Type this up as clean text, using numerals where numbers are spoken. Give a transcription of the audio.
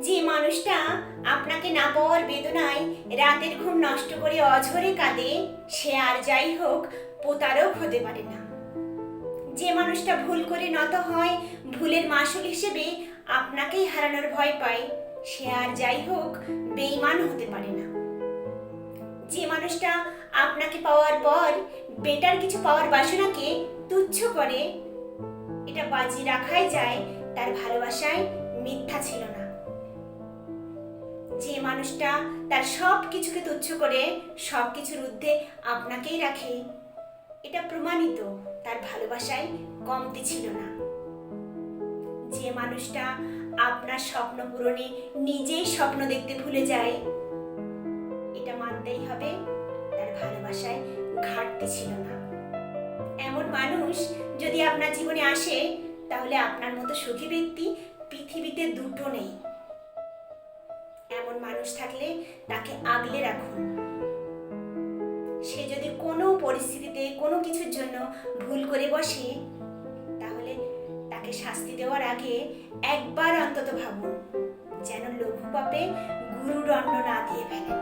যে মানুষটা আপনাকে না পাওয়ার বেদনায় রাতের ঘুম নষ্ট করে অঝরে কাঁদে, সে আর যাই হোক প্রতারক হতে পারে না। যে মানুষটা ভুল করে নত হয়, ভুলের মাসুল হিসেবে আপনাকেই হারানোর ভয় পায়, সে আর যাই হোক বেঈমান হতে পারে না। যে মানুষটা আপনাকে পাওয়ার পর বেটার কিছু পাওয়ার বাসনাকে তুচ্ছ করে, এটা বাজি রাখাই যায় তার ভালোবাসায় মিথ্যা ছিল না। যে মানুষটা তার সব কিছুকে তুচ্ছ করে সব কিছুর ঊর্ধ্বে আপনাকেই রাখে, এটা প্রমাণিত তার ভালোবাসায় কমতি ছিল না। যে মানুষটা আপনার স্বপ্ন পূরণে নিজেই স্বপ্ন দেখতে ভুলে যায়, এটা মানতেই হবে তার ভালোবাসায় ঘাটতি ছিল না। এমন মানুষ যদি আপনার জীবনে আসে, তাহলে আপনার মতো সুখী ব্যক্তি পৃথিবীতে দুটো নেই। এমন মানুষ থাকলে তাকে আগলে রাখুন। সে যদি কোনো পরিস্থিতিতে কোনো কিছুর জন্য ভুল করে বসে, তাহলে তাকে শাস্তি দেওয়ার আগে একবার অন্তত ভাবুন, যেন লঘু পাপে গুরুদণ্ড না দিয়ে ফেলেন।